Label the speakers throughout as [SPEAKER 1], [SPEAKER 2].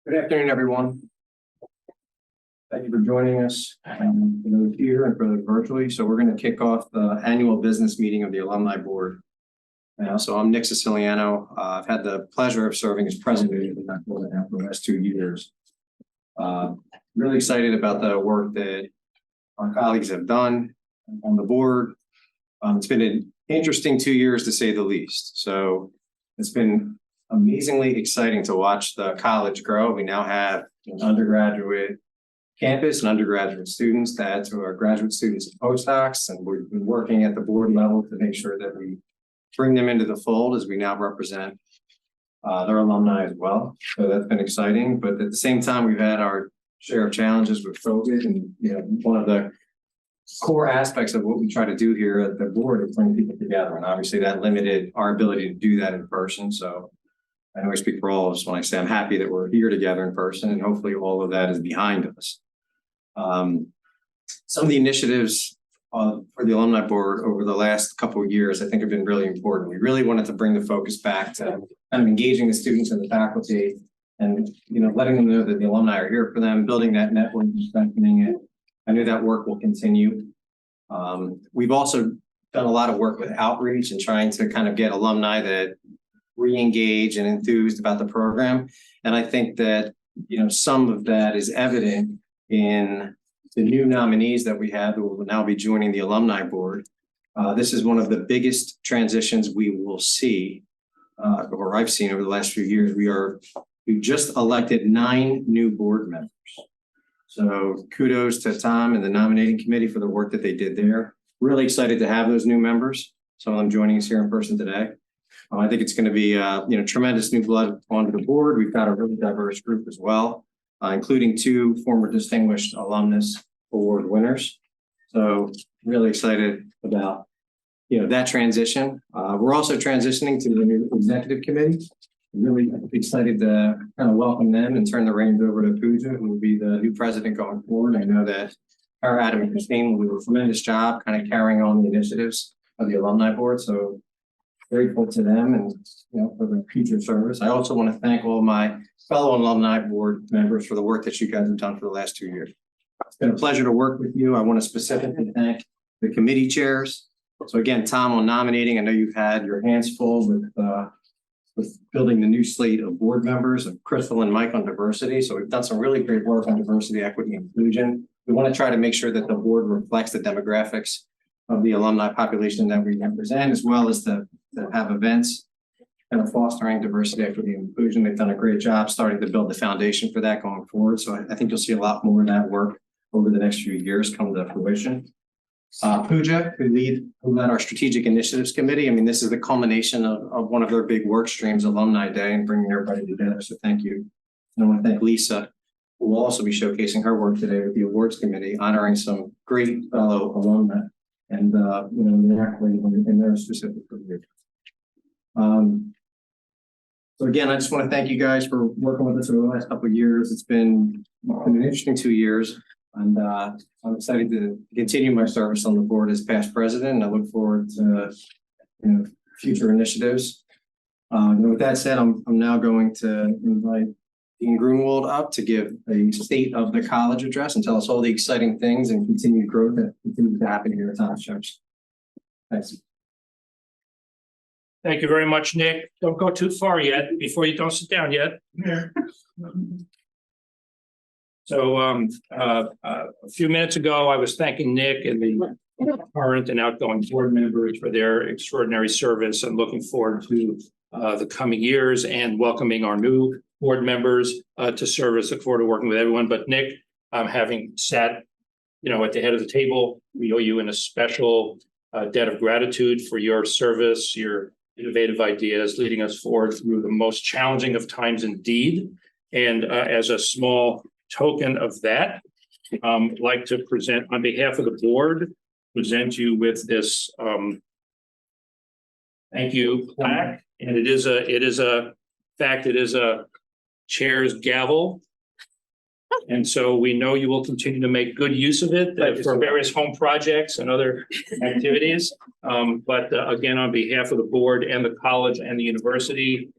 [SPEAKER 1] Good afternoon, everyone. Thank you for joining us, for those here and for those virtually. So we're going to kick off the annual business meeting of the Alumni Board. So I'm Nick Siciliano. I've had the pleasure of serving as president of that board for the last 2 years. Really excited about the work that our colleagues have done on the board. It's been an interesting 2 years to say the least. So it's been amazingly exciting to watch the college grow. We now have an undergraduate campus and undergraduate students to add to our graduate students and postdocs. And we've been working at the board level to make sure that we bring them into the fold as we now represent their alumni as well. So that's been exciting. But at the same time, we've had our share of challenges with COVID. And one of the core aspects of what we try to do here at the board is bring people together. And obviously that limited our ability to do that in person. So I know I speak for all of us when I say I'm happy that we're here together in person, and hopefully all of that is behind us. Some of the initiatives for the Alumni Board over the last couple of years, I think, have been really important. We really wanted to bring the focus back to kind of engaging the students and the faculty, and letting them know that the alumni are here for them, building that network and strengthening it. I know that work will continue. We've also done a lot of work with outreach and trying to kind of get alumni that re-engage and enthused about the program. And I think that, some of that is evident in the new nominees that we have who will now be joining the Alumni Board. This is one of the biggest transitions we will see, or I've seen over the last few years. We've just elected 9 new board members. So kudos to Tom and the nominating committee for the work that they did there. Really excited to have those new members. Some of them joining us here in person today. I think it's going to be, tremendous new blood onto the board. We've got a really diverse group as well, including 2 former Distinguished Alumnus Award winners. So really excited about, that transition. We're also transitioning to the new executive committee. Really excited to kind of welcome them and turn the reins over to Pooja, who will be the new president going forward. I know that our Adam and Christine will do a tremendous job kind of carrying on the initiatives of the Alumni Board. So grateful to them and for their future service. I also want to thank all my fellow Alumni Board members for the work that you guys have done for the last 2 years. It's been a pleasure to work with you. I want to specifically thank the committee chairs. So again, Tom, on nominating, I know you've had your hands full with building the new slate of board members, and Crystal and Mike on diversity. So we've done some really great work on diversity, equity, and inclusion. We want to try to make sure that the board reflects the demographics of the alumni population that we represent, as well as to have events and fostering diversity, equity, and inclusion. They've done a great job starting to build the foundation for that going forward. So I think you'll see a lot more of that work over the next few years come to fruition. Pooja, who led our strategic initiatives committee. I mean, this is the culmination of one of their big work streams, Alumni Day, and bringing everybody together. So thank you. And I want to thank Lisa, who will also be showcasing her work today with the awards committee, honoring some great fellow alumni and in their specific career. So again, I just want to thank you guys for working with us over the last couple of years. It's been an interesting 2 years, and I'm excited to continue my service on the board as past president. And I look forward to future initiatives. With that said, I'm now going to invite Dean Grunwald up to give a state of the college address and tell us all the exciting things and continued growth that continues to happen here at Thomas Church. Thanks.
[SPEAKER 2] Thank you very much, Nick. Don't go too far yet before you don't sit down yet. So a few minutes ago, I was thanking Nick and the current and outgoing board members for their extraordinary service, and looking forward to the coming years and welcoming our new board members to service. Look forward to working with everyone. But Nick, having sat, at the head of the table, we owe you in a special debt of gratitude for your service, your innovative ideas, leading us forward through the most challenging of times indeed. And as a small token of that, I'd like to present on behalf of the board, present you with this thank you plaque. And it is a chair's gavel. And so we know you will continue to make good use of it for various home projects and other activities. But again, on behalf of the board and the college and the university,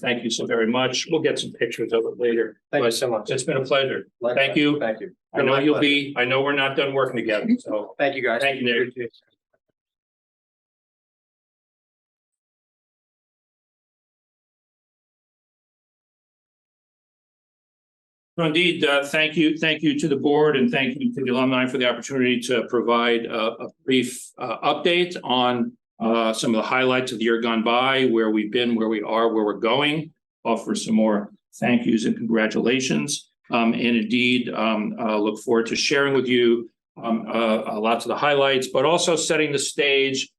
[SPEAKER 2] Thank you so very much. We'll get some pictures of it later.
[SPEAKER 1] Thank you
[SPEAKER 2] But
[SPEAKER 1] so much.
[SPEAKER 2] it's been a pleasure.
[SPEAKER 1] Likewise.
[SPEAKER 2] Thank you.
[SPEAKER 1] Thank you.
[SPEAKER 2] I know you'll be, I know we're not done working together, so
[SPEAKER 1] Thank you, guys.
[SPEAKER 2] thank you, Nick. So indeed, thank you to the board and thank you to the alumni for the opportunity to provide a brief update on some of the highlights of the year gone by, where we've been, where we are, where we're going. Offer some more thank yous and congratulations. And indeed, look forward to sharing with you lots of the highlights, but also setting the stage.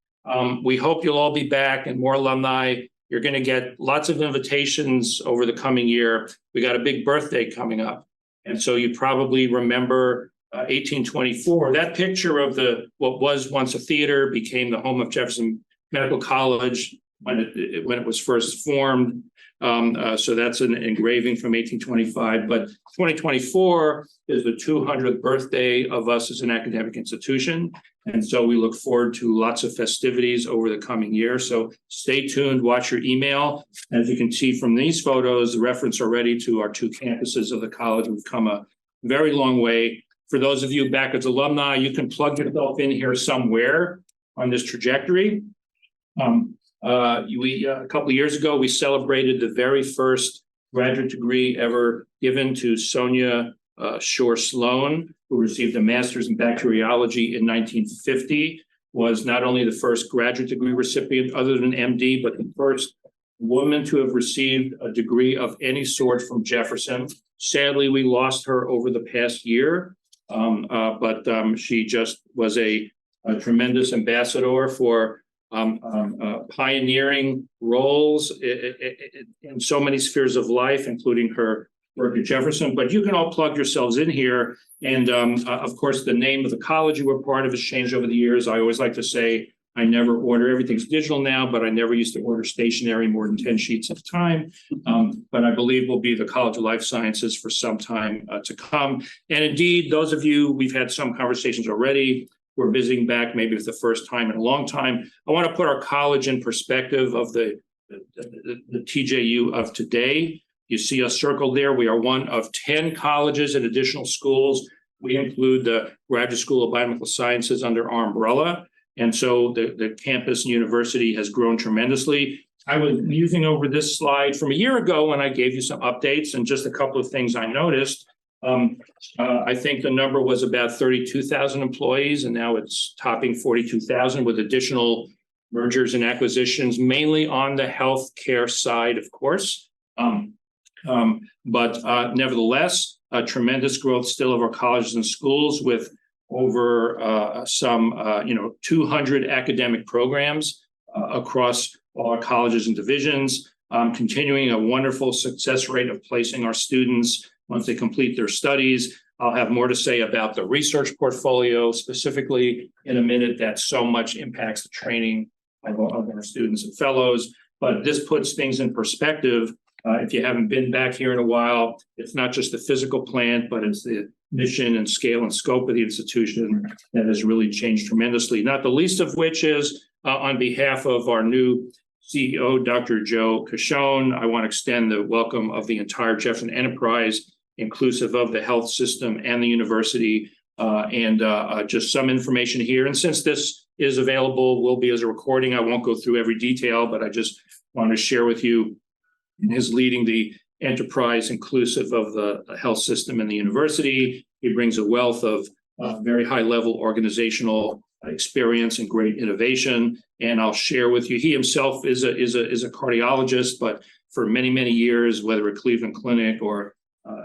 [SPEAKER 2] We hope you'll all be back and more alumni. You're going to get lots of invitations over the coming year. We got a big birthday coming up. And so you probably remember 1824. That picture of what was once a theater became the home of Jefferson Medical College when it was first formed. So that's an engraving from 1825. But 2024 is the 200th birthday of us as an academic institution. And so we look forward to lots of festivities over the coming year. So stay tuned, watch your email. As you can see from these photos, the reference already to our two campuses of the college. We've come a very long way. For those of you back as alumni, you can plug yourself in here somewhere on this trajectory. A couple of years ago, we celebrated the very first graduate degree ever given to Sonia Shore Sloan, who received a master's in bacteriology in 1950, was not only the first graduate degree recipient other than MD, but the first woman to have received a degree of any sort from Jefferson. Sadly, we lost her over the past year, but she just was a tremendous ambassador for pioneering roles in so many spheres of life, including her work at Jefferson. But you can all plug yourselves in here. And of course, the name of the college you were part of has changed over the years. I always like to say, I never order, everything's digital now, but I never used to order stationery more than 10 sheets at a time. But I believe will be the College of Life Sciences for some time to come. And indeed, those of you, we've had some conversations already. We're visiting back maybe for the first time in a long time. I want to put our college in perspective of the TJU of today. You see us circled there. We are one of 10 colleges and additional schools. We include the Graduate School of Biomedical Sciences under our umbrella. And so the campus and university has grown tremendously. I was musing over this slide from a year ago when I gave you some updates and just a couple of things I noticed. I think the number was about 32,000 employees, and now it's topping 42,000 with additional mergers and acquisitions, mainly on the healthcare side, of course. But nevertheless, a tremendous growth still of our colleges and schools with over 200 academic programs across all our colleges and divisions, continuing a wonderful success rate of placing our students once they complete their studies. I'll have more to say about the research portfolio specifically in a minute. That so much impacts the training of our students and fellows. But this puts things in perspective. If you haven't been back here in a while, it's not just the physical plant, but it's the mission and scale and scope of the institution that has really changed tremendously. Not the least of which is on behalf of our new CEO, Dr. Joe Cashone, I want to extend the welcome of the entire Jefferson enterprise, inclusive of the health system and the university, and just some information here. And since this is available, will be as a recording, I won't go through every detail, but I just want to share with you his leading the enterprise inclusive of the health system and the university. He brings a wealth of very high level organizational experience and great innovation. And I'll share with you, he himself is a cardiologist, but for many, many years, whether at Cleveland Clinic or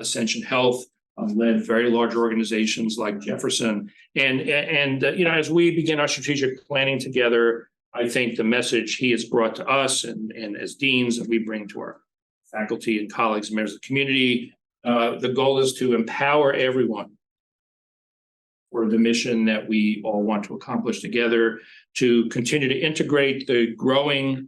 [SPEAKER 2] Ascension Health, led very large organizations like Jefferson. And as we begin our strategic planning together, I think the message he has brought to us and as deans that we bring to our faculty and colleagues and members of the community, the goal is to empower everyone for the mission that we all want to accomplish together, to continue to integrate the growing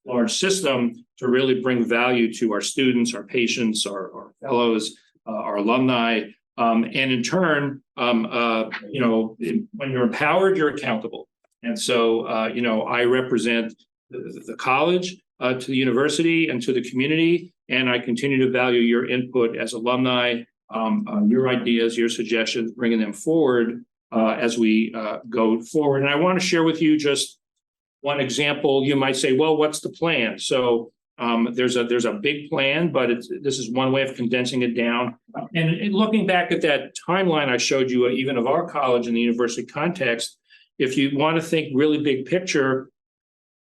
[SPEAKER 2] large system to really bring value to our students, our patients, our fellows, our alumni. And in turn, when you're empowered, you're accountable. And so, I represent the college. to the university and to the community. And I continue to value your input as alumni, your ideas, your suggestions, bringing them forward as we go forward. And I want to share with you just one example. You might say, well, what's the plan? So there's a big plan, but this is one way of condensing it down. And looking back at that timeline I showed you, even of our college in the university context, if you want to think really big picture,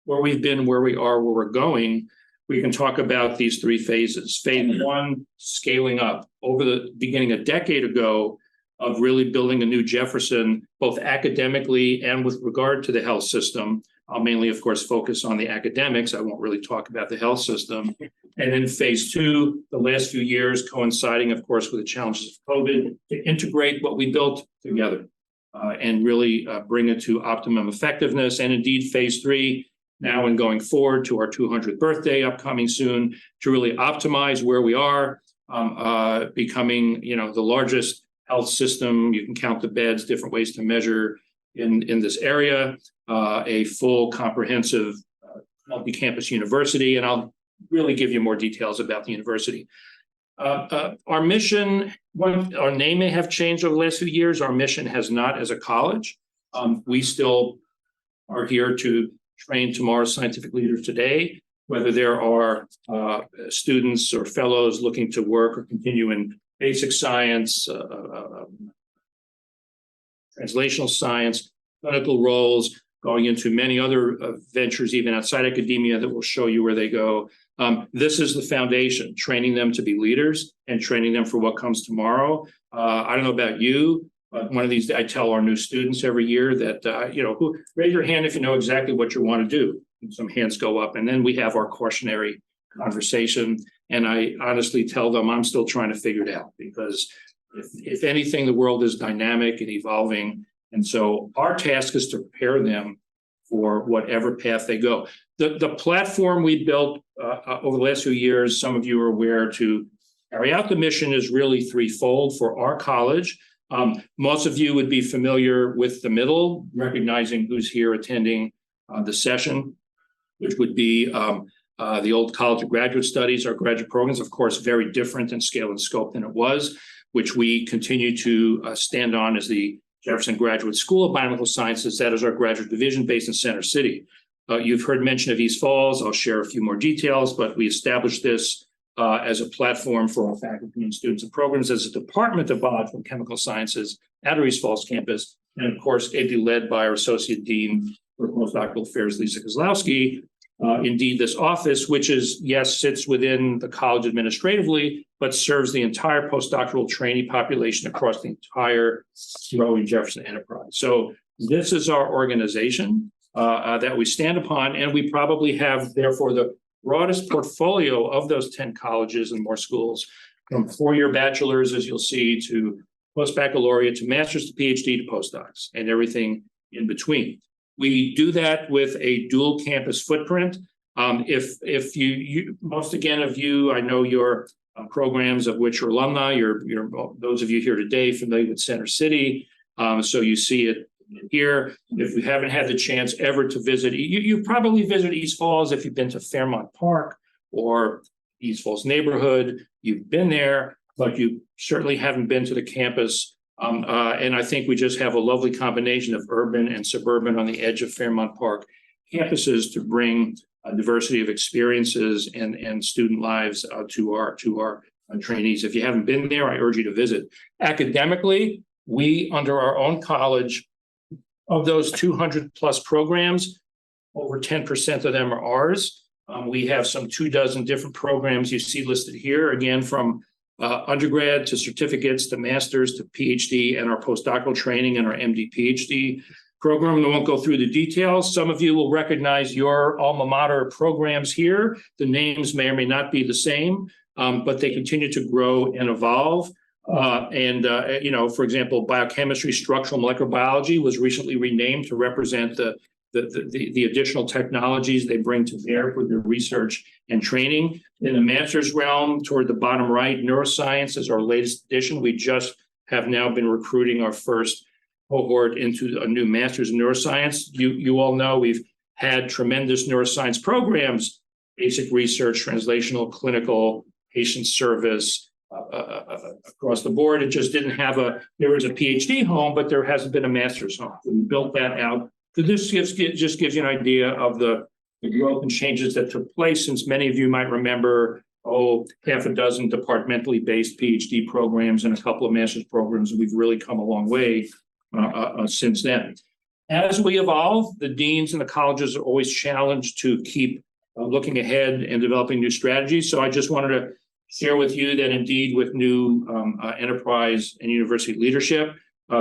[SPEAKER 2] where we've been, where we are, where we're going, we can talk about these three phases. Phase one, scaling up over the beginning a decade ago of really building a new Jefferson, both academically and with regard to the health system. I'll mainly, of course, focus on the academics. I won't really talk about the health system. And then phase two, the last few years coinciding, of course, with the challenges of COVID, to integrate what we built together and really bring it to optimum effectiveness. And indeed, phase three, now and going forward to our 200th birthday upcoming soon, to really optimize where we are, becoming, the largest health system. You can count the beds, different ways to measure in this area, a full comprehensive multi-campus university. And I'll really give you more details about the university. Our mission, our name may have changed over the last few years. Our mission has not as a college. We still are here to train tomorrow's scientific leaders today, whether there are students or fellows looking to work or continue in basic science, translational science, clinical roles, going into many other ventures, even outside academia, that will show you where they go. This is the foundation, training them to be leaders and training them for what comes tomorrow. I don't know about you, but one of these, I tell our new students every year that, raise your hand if you know exactly what you want to do. And some hands go up, and then we have our cautionary conversation. And I honestly tell them I'm still trying to figure it out, because if anything, the world is dynamic and evolving. And so our task is to prepare them for whatever path they go. The platform we built over the last few years, some of you are aware, to carry out the mission is really threefold for our college. Most of you would be familiar with the middle, recognizing who's here attending the session, which would be the old College of Graduate Studies. Our graduate programs, of course, very different in scale and scope than it was, which we continue to stand on as the Jefferson Graduate School of Biomedical Sciences. That is our graduate division based in Center City. You've heard mention of East Falls. I'll share a few more details, but we established this as a platform for our faculty and students and programs as a department of biological and chemical sciences at our East Falls campus. And of course, it'd be led by our Associate Dean for Postdoctoral Affairs, Lisa Kozlowski. Indeed, this office, which is, yes, sits within the college administratively, but serves the entire postdoctoral trainee population across the entire growing Jefferson enterprise. So this is our organization that we stand upon, and we probably have, therefore, the broadest portfolio of those 10 colleges and more schools, from four-year bachelors, as you'll see, to post-baccalaureate, to master's, to PhD, to postdocs, and everything in between. We do that with a dual campus footprint. If you most again of you, I know your programs of which are alumni, you're those of you here today familiar with Center City. So you see it here. If you haven't had the chance ever to visit, you probably visit East Falls if you've been to Fairmount Park or East Falls neighborhood. You've been there, but you certainly haven't been to the campus. And I think we just have a lovely combination of urban and suburban on the edge of Fairmount Park campuses to bring a diversity of experiences and student lives to our trainees. If you haven't been there, I urge you to visit. Academically, we, under our own college, of those 200 plus programs, over 10% of them are ours. We have some 24 different programs you see listed here, again, from undergrad to certificates to masters to PhD, and our postdoctoral training and our MD PhD program. I won't go through the details. Some of you will recognize your alma mater programs here. The names may or may not be the same, but they continue to grow and evolve. For example, biochemistry, structural molecular biology was recently renamed to represent the additional technologies they bring to bear for their research and training. In the master's realm, toward the bottom right, neuroscience is our latest addition. We just have now been recruiting our first cohort into a new master's in neuroscience. You all know we've had tremendous neuroscience programs basic research, translational, clinical, patient service, across the board. It just didn't have there was a PhD home, but there hasn't been a master's home. We built that out. So this just gives you an idea of the growth and changes that took place, since many of you might remember, half a dozen departmentally based PhD programs and a couple of master's programs. We've really come a long way since then. As we evolve, the deans and the colleges are always challenged to keep looking ahead and developing new strategies. So I just wanted to share with you that indeed with new enterprise and university leadership,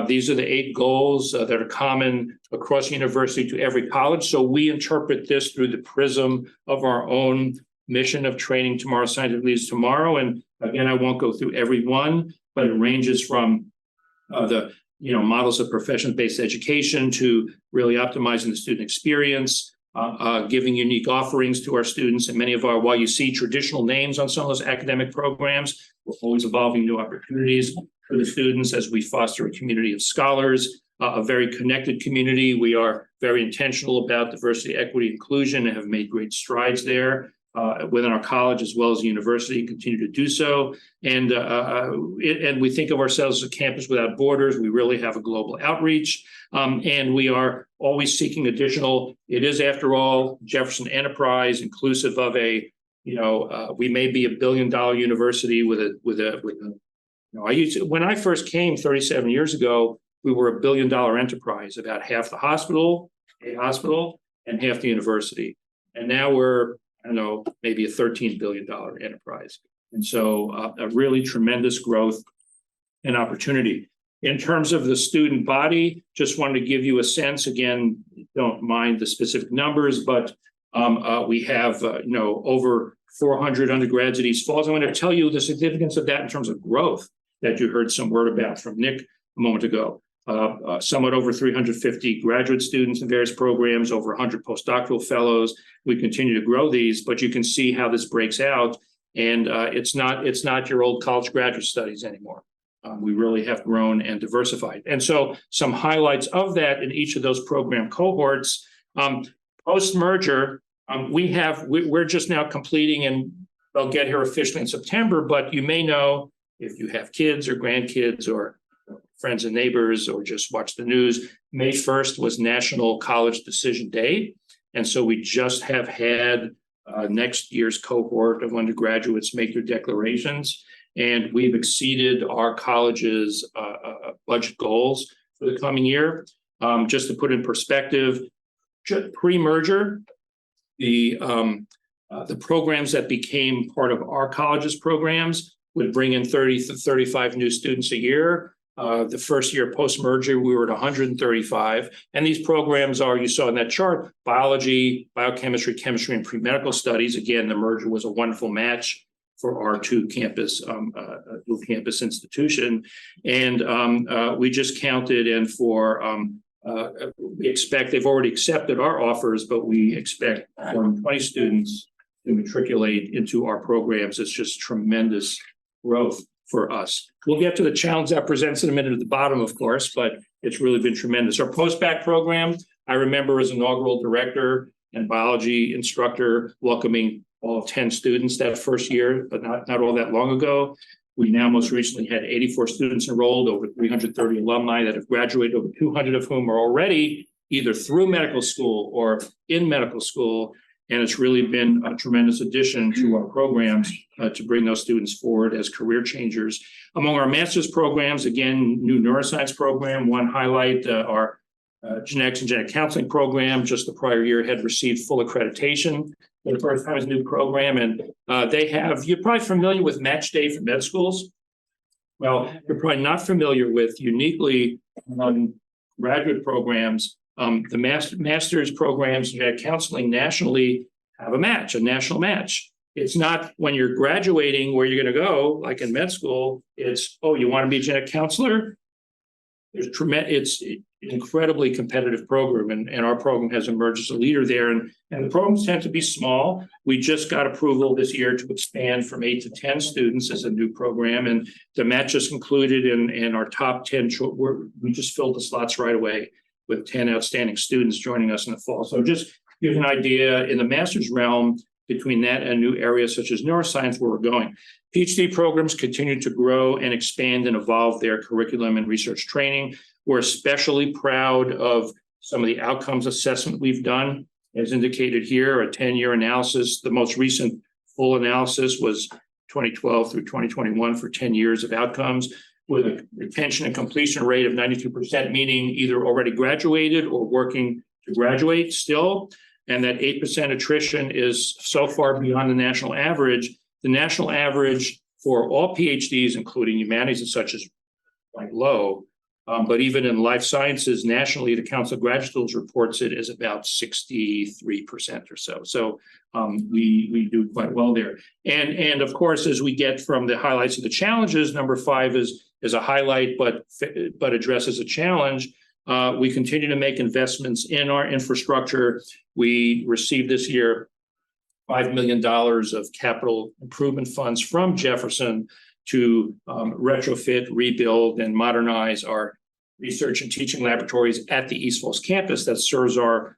[SPEAKER 2] these are the 8 goals that are common across university to every college. So we interpret this through the prism of our own mission of training tomorrow's scientific leaders tomorrow. And again, I won't go through every one, but it ranges from the models of profession-based education to really optimizing the student experience, giving unique offerings to our students. And many of while you see traditional names on some of those academic programs, we're always evolving new opportunities for the students as we foster a community of scholars, a very connected community. We are very intentional about diversity, equity, inclusion, and have made great strides there within our college as well as the university, continue to do so. And we think of ourselves as a campus without borders. We really have a global outreach, and we are always seeking additional. It is, after all, Jefferson enterprise, inclusive of we may be $1 billion university with a. When I first came 37 years ago, we were $1 billion enterprise, about half the hospital, and half the university. And now we're, maybe a $13 billion enterprise. And so a really tremendous growth and opportunity. In terms of the student body, just wanted to give you a sense, again, don't mind the specific numbers, but we have, over 400 undergrads at East Falls. I want to tell you the significance of that in terms of growth that you heard some word about from Nick a moment ago. Somewhat over 350 graduate students in various programs, over 100 postdoctoral fellows. We continue to grow these, but you can see how this breaks out. And it's not your old college graduate studies anymore. We really have grown and diversified. And so some highlights of that in each of those program cohorts. Post-merger, we're just now completing, and they'll get here officially in September, but you may know if you have kids or grandkids or friends and neighbors or just watch the news, May 1st was National College Decision Day. And so we just have had next year's cohort of undergraduates make their declarations. And we've exceeded our college's budget goals for the coming year. Just to put in perspective, pre-merger, the programs that became part of our college's programs would bring in 30 to 35 new students a year. The first year post-merger, we were at 135. And these programs are, you saw in that chart, biology, biochemistry, chemistry, and pre-medical studies. Again, the merger was a wonderful match for our dual campus institution. And we just counted, and we expect, they've already accepted our offers, but we expect 20 students to matriculate into our programs. It's just tremendous growth for us. We'll get to the challenge that presents in a minute at the bottom, of course, but it's really been tremendous. Our post-bac program, I remember as inaugural director and biology instructor welcoming all 10 students that first year, but not all that long ago. We now most recently had 84 students enrolled, over 330 alumni that have graduated, over 200 of whom are already either through medical school or in medical school. And it's really been a tremendous addition to our programs to bring those students forward as career changers. Among our master's programs, again, new neuroscience program, one highlight, our genetics and genetic counseling program, just the prior year had received full accreditation for the first time as a new program. And you're probably familiar with Match Day for med schools. Well, you're probably not familiar with uniquely graduate programs. The master's programs in genetic counseling nationally have a national match. It's not when you're graduating where you're going to go, like in med school. It's, you want to be a genetic counselor? It's an incredibly competitive program, and our program has emerged as a leader there. And the programs tend to be small. We just got approval this year to expand from 8 to 10 students as a new program, and the match is concluded in our top 10. We just filled the slots right away with 10 outstanding students joining us in the fall. So just give you an idea, in the master's realm, between that and new areas such as neuroscience where we're going. PhD programs continue to grow and expand and evolve their curriculum and research training. We're especially proud of some of the outcomes assessment we've done, as indicated here, a 10-year analysis. The most recent full analysis was 2012 through 2021 for 10 years of outcomes, with a retention and completion rate of 92%, meaning either already graduated or working to graduate still, and that 8% attrition is so far beyond the national average. The national average for all PhDs, including humanities and such, is quite low. But even in life sciences, nationally, the Council of Graduate Schools reports it as about 63% or so. So we do quite well there. And of course, as we get from the highlights of the challenges, number 5 is a highlight, but addresses a challenge. We continue to make investments in our infrastructure. We received this year $5 million of capital improvement funds from Jefferson to retrofit, rebuild, and modernize our research and teaching laboratories at the East Falls campus that serves our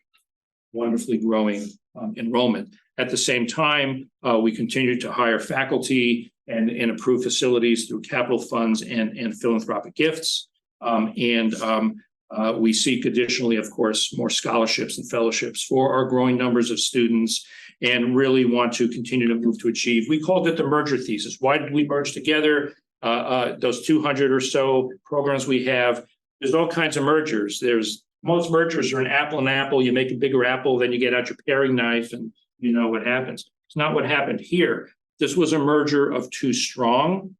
[SPEAKER 2] wonderfully growing enrollment. At the same time, we continue to hire faculty and improve facilities through capital funds and philanthropic gifts. We seek additionally, of course, more scholarships and fellowships for our growing numbers of students, and really want to continue to move to achieve. We called it the merger thesis. Why did we merge together those 200 or so programs we have? There's all kinds of mergers. Most mergers are an apple and apple. You make a bigger apple, then you get out your paring knife and you know what happens. It's not what happened here. This was a merger of 2 strong,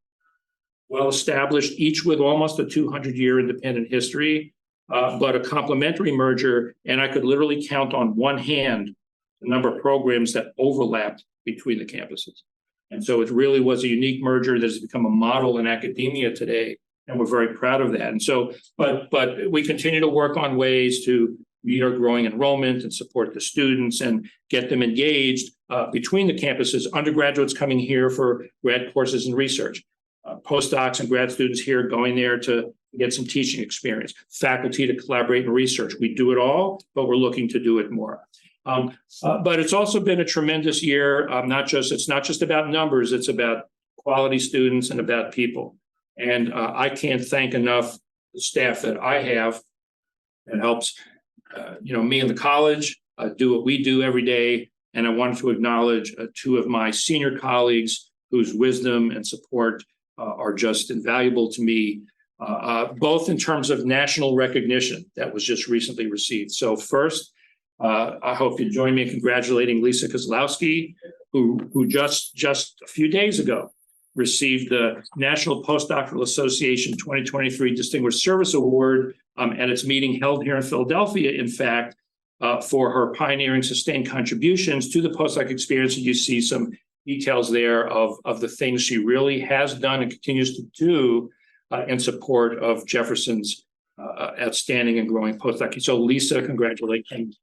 [SPEAKER 2] well-established, each with almost a 200-year independent history, but a complementary merger. And I could literally count on one hand the number of programs that overlapped between the campuses. And so it really was a unique merger that has become a model in academia today, and we're very proud of that. And so, but we continue to work on ways to meet our growing enrollment and support the students and get them engaged between the campuses, undergraduates coming here for grad courses and research, postdocs and grad students here going there to get some teaching experience, faculty to collaborate in research. We do it all, but we're looking to do it more. But it's also been a tremendous year. It's not just about numbers, it's about quality students and about people. And I can't thank enough the staff that I have that helps me and the college do what we do every day. And I wanted to acknowledge 2 of my senior colleagues whose wisdom and support are just invaluable to me, both in terms of national recognition that was just recently received. So first, I hope you join me in congratulating Lisa Kozlowski, who just a few days ago received the National Postdoctoral Association 2023 Distinguished Service Award at its meeting held here in Philadelphia, in fact, for her pioneering sustained contributions to the postdoc experience. And you see some details there of the things she really has done and continues to do in support of Jefferson's outstanding and growing postdoc. So Lisa, congratulations.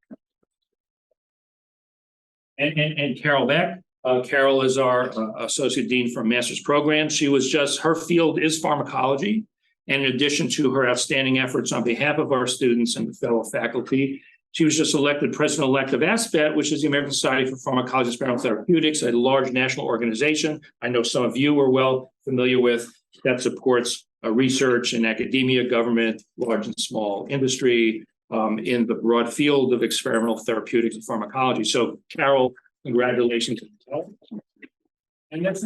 [SPEAKER 2] And Carol Beck. Carol is our Associate Dean for Master's Program. Her field is pharmacology. And in addition to her outstanding efforts on behalf of our students and fellow faculty, she was just elected president-elect of ASPET, which is the American Society for Pharmacology and Experimental Therapeutics, a large national organization I know some of you are well familiar with that supports research in academia, government, large and small industry, in the broad field of experimental therapeutics and pharmacology. So, Carol, congratulations. And that's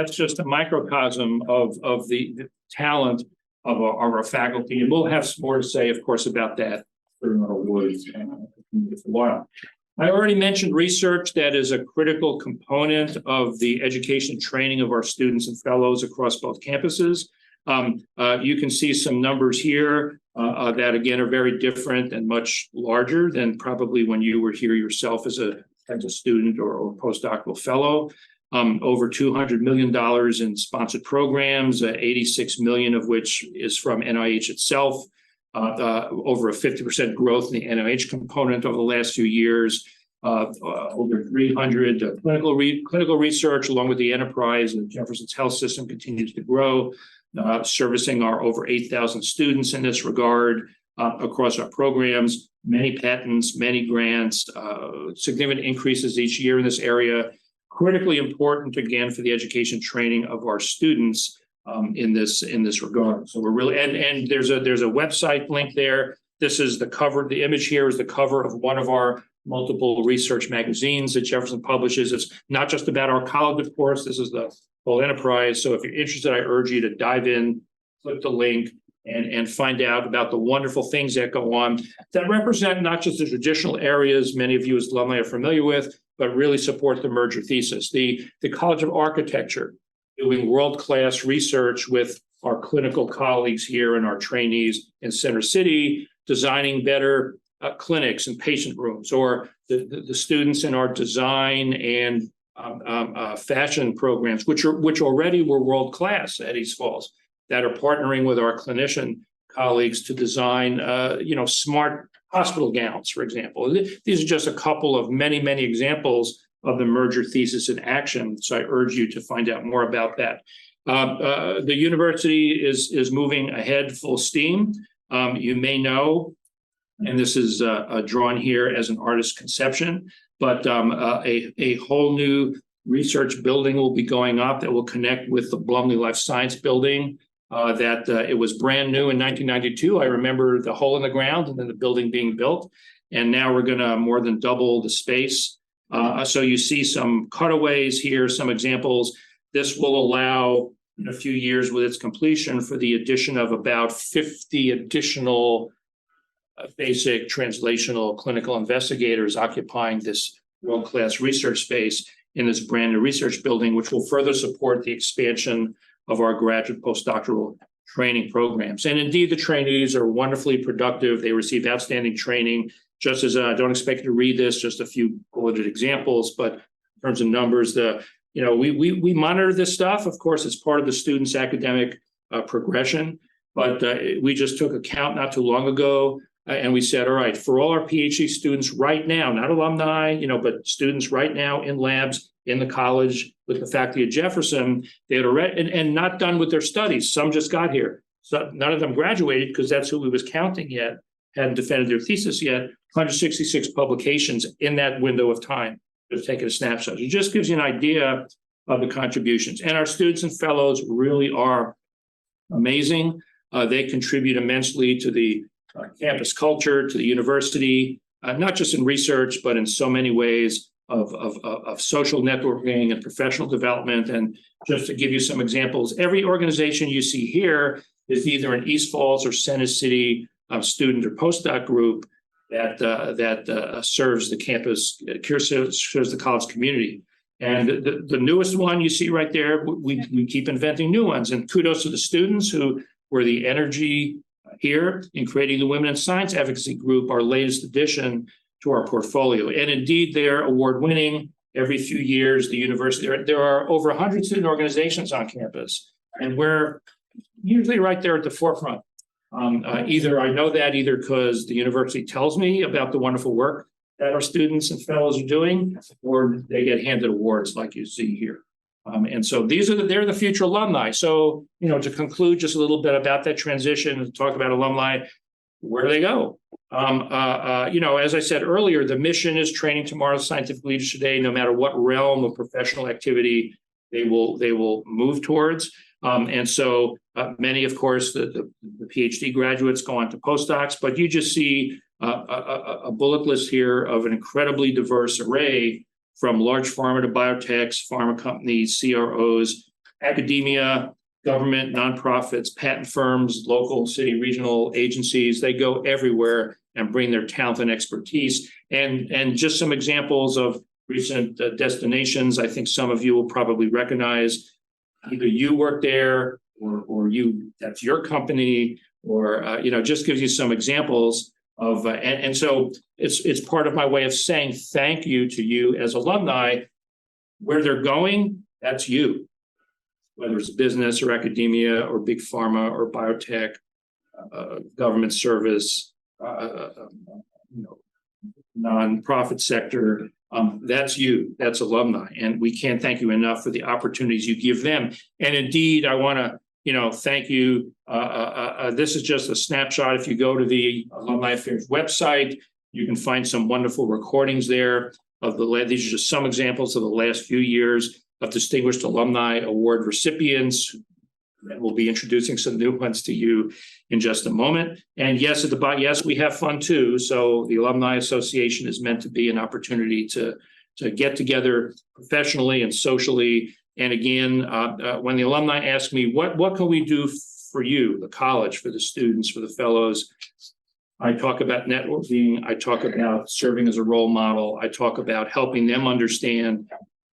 [SPEAKER 2] just a microcosm of the talent of our faculty. And we'll have more to say, of course, about that during our awards in a while. I already mentioned research. That is a critical component of the education and training of our students and fellows across both campuses. You can see some numbers here that, again, are very different and much larger than probably when you were here yourself as a student or postdoctoral fellow. Over $200 million in sponsored programs, 86 million of which is from NIH itself. Over a 50% growth in the NIH component over the last few years. Over 300 clinical research, along with the enterprise and Jefferson's health system, continues to grow, servicing our over 8,000 students in this regard. across our programs, many patents, many grants, significant increases each year in this area. Critically important, again, for the education training of our students in this regard. So we're really, and there's a website link there. This is the cover. The image here is the cover of one of our multiple research magazines that Jefferson publishes. It's not just about our college, of course. This is the whole enterprise. So if you're interested, I urge you to dive in, click the link, and find out about the wonderful things that go on that represent not just the traditional areas many of you as alumni are familiar with, but really support the merger thesis. The College of Architecture doing world-class research with our clinical colleagues here and our trainees in Center City, designing better clinics and patient rooms, or the students in our design and fashion programs, which already were world-class at East Falls, that are partnering with our clinician colleagues to design, smart hospital gowns, for example. These are just a couple of many, many examples of the merger thesis in action. So I urge you to find out more about that. The university is moving ahead full steam. You may know, and this is drawn here as an artist's conception, but a whole new research building will be going up that will connect with the Blumley Life Science building. It was brand new in 1992. I remember the hole in the ground and then the building being built. And now we're going to more than double the space. So you see some cutaways here, some examples. This will allow, in a few years with its completion, for the addition of about 50 additional basic translational clinical investigators occupying this world-class research space in this brand new research building, which will further support the expansion of our graduate postdoctoral training programs. And indeed, the trainees are wonderfully productive. They receive outstanding training. Just as I don't expect you to read this, just a few bulleted examples, but in terms of numbers, we monitor this stuff. Of course, it's part of the student's academic progression, but we just took account not too long ago, and we said, all right, for all our PhD students right now, not alumni, but students right now in labs in the college with the faculty at Jefferson, they had already, and not done with their studies. Some just got here. So none of them graduated because that's who we was counting yet, hadn't defended their thesis yet. 166 publications in that window of time. Just taking a snapshot. It just gives you an idea of the contributions. And our students and fellows really are amazing. They contribute immensely to the campus culture, to the university, not just in research, but in so many ways of social networking and professional development. And just to give you some examples, every organization you see here is either an East Falls or Center City student or postdoc group that serves the campus, serves the college community. And the newest one you see right there, we keep inventing new ones. And kudos to the students who were the energy here in creating the Women in Science Advocacy Group, our latest addition to our portfolio. And indeed, they're award-winning. Every few years, the university, there are over 100 student organizations on campus, and we're usually right there at the forefront. Either I know that either because the university tells me about the wonderful work that our students and fellows are doing, or they get handed awards like you see here. And so they're the future alumni. So, to conclude just a little bit about that transition and talk about alumni, where do they go? As I said earlier, the mission is training tomorrow's scientific leaders today, no matter what realm of professional activity they will move towards. And so many, of course, the PhD graduates go on to postdocs, but you just see a bullet list here of an incredibly diverse array from large pharma to biotechs, pharma companies, CROs, academia, government, nonprofits, patent firms, local, city, regional agencies. They go everywhere and bring their talent and expertise. And just some examples of recent destinations. I think some of you will probably recognize. Either you work there or that's your company, or just gives you some examples of and so it's part of my way of saying thank you to you as alumni. Where they're going, that's you, whether it's business or academia or big pharma or biotech, government service, nonprofit sector. That's you, that's alumni. And we can't thank you enough for the opportunities you give them. And indeed, I want to thank you. This is just a snapshot. If you go to the Alumni Affairs website, you can find some wonderful recordings there of these are just some examples of the last few years of Distinguished Alumni Award recipients. And we'll be introducing some new ones to you in just a moment. And yes, yes, we have fun too. So the Alumni Association is meant to be an opportunity to get together professionally and socially. And again, when the alumni ask me, what can we do for you, the college, for the students, for the fellows? I talk about networking. I talk about serving as a role model. I talk about helping them understand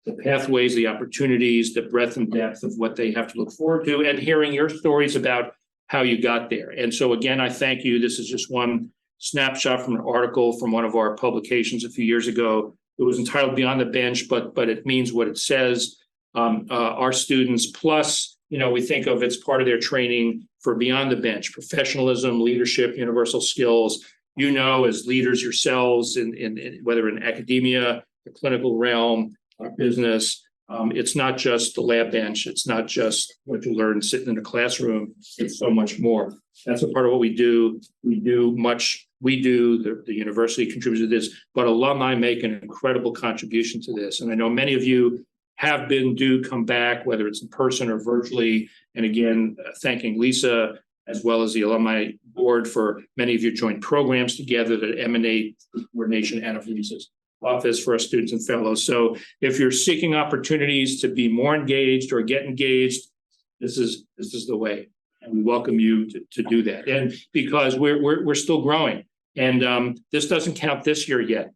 [SPEAKER 2] the pathways, the opportunities, the breadth and depth of what they have to look forward to, and hearing your stories about how you got there. And so again, I thank you. This is just one snapshot from an article from one of our publications a few years ago. It was entitled Beyond the Bench, but it means what it says. Our students, plus, we think of it's part of their training for Beyond the Bench, professionalism, leadership, universal skills, as leaders yourselves in whether in academia, the clinical realm, our business. It's not just the lab bench. It's not just what you learn sitting in a classroom. It's so much more. That's a part of what we do. The university contributes to this, but alumni make an incredible contribution to this. And I know many of you do come back, whether it's in person or virtually. And again, thanking Lisa, as well as the alumni board, for many of you joint programs together that emanate the coordination out of Lisa's office for our students and fellows. So if you're seeking opportunities to be more engaged or get engaged, this is the way. And we welcome you to do that. And because we're still growing, and this doesn't count this year yet.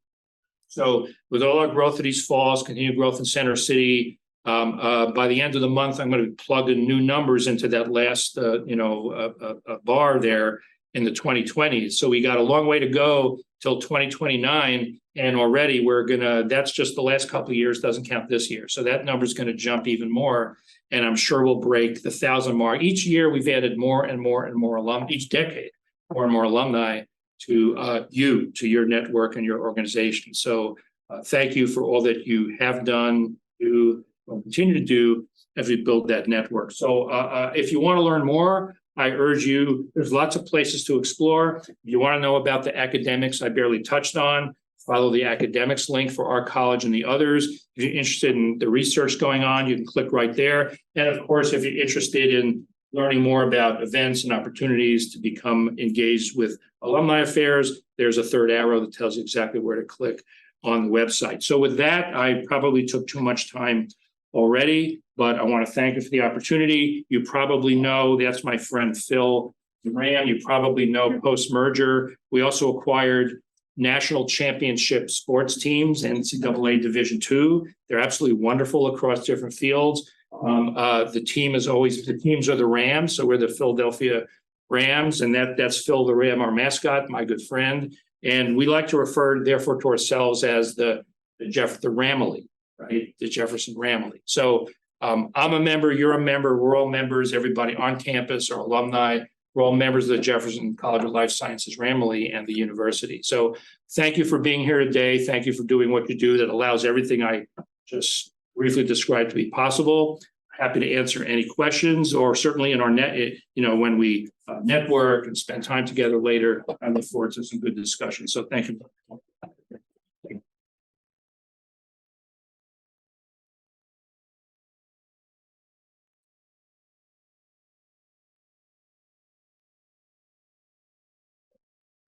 [SPEAKER 2] So with all our growth at East Falls, continued growth in Center City, by the end of the month, I'm going to plug in new numbers into that last, bar there in the 2020s. So we got a long way to go till 2029. And already that's just the last couple of years, doesn't count this year. So that number is going to jump even more. And I'm sure we'll break the 1,000 mark. Each year we've added more and more and more alumni, each decade, more and more alumni to your network and your organization. So thank you for all that you have done, will continue to do as we build that network. So if you want to learn more, I urge you, there's lots of places to explore. If you want to know about the academics I barely touched on, follow the academics link for our college and the others. If you're interested in the research going on, you can click right there. And of course, if you're interested in learning more about events and opportunities to become engaged with alumni affairs, there's a third arrow that tells you exactly where to click on the website. So with that, I probably took too much time already, but I want to thank you for the opportunity. You probably know that's my friend Phil Graham. You probably know post-merger, we also acquired national championship sports teams, NCAA Division II. They're absolutely wonderful across different fields. The teams are the Rams, so we're the Philadelphia Rams, and that's Phil the Ram, our mascot, my good friend. And we like to refer, therefore, to ourselves as the Ramily, right? The Jefferson Ramily. So I'm a member, you're a member, we're all members, everybody on campus, our alumni, we're all members of the Jefferson College of Life Sciences Ramily and the university. So thank you for being here today. Thank you for doing what you do that allows everything I just briefly described to be possible. Happy to answer any questions, or certainly in our when we network and spend time together later, I look forward to some good discussion. So thank you.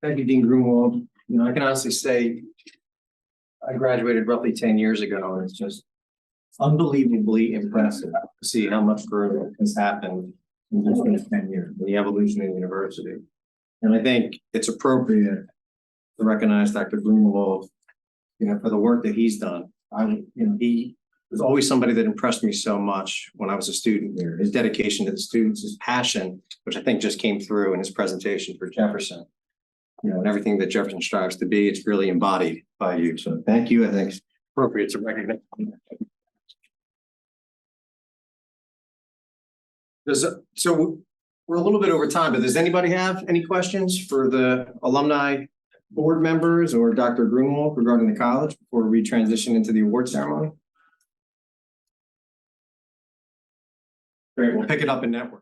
[SPEAKER 1] Thank you, Dean Grunwald. I can honestly say I graduated roughly 10 years ago, and it's just unbelievably impressive to see how much growth has happened in just 10 years, the evolution of the university. And I think it's appropriate to recognize Dr. Grunwald, for the work that he's done. He was always somebody that impressed me so much when I was a student here. His dedication to the students, his passion, which I think just came through in his presentation for Jefferson. And everything that Jefferson strives to be, it's really embodied by you. So thank you. I think it's appropriate to recognize. So we're a little bit over time, but does anybody have any questions for the alumni board members or Dr. Grunwald regarding the college before we transition into the award ceremony? Great, we'll pick it up in network.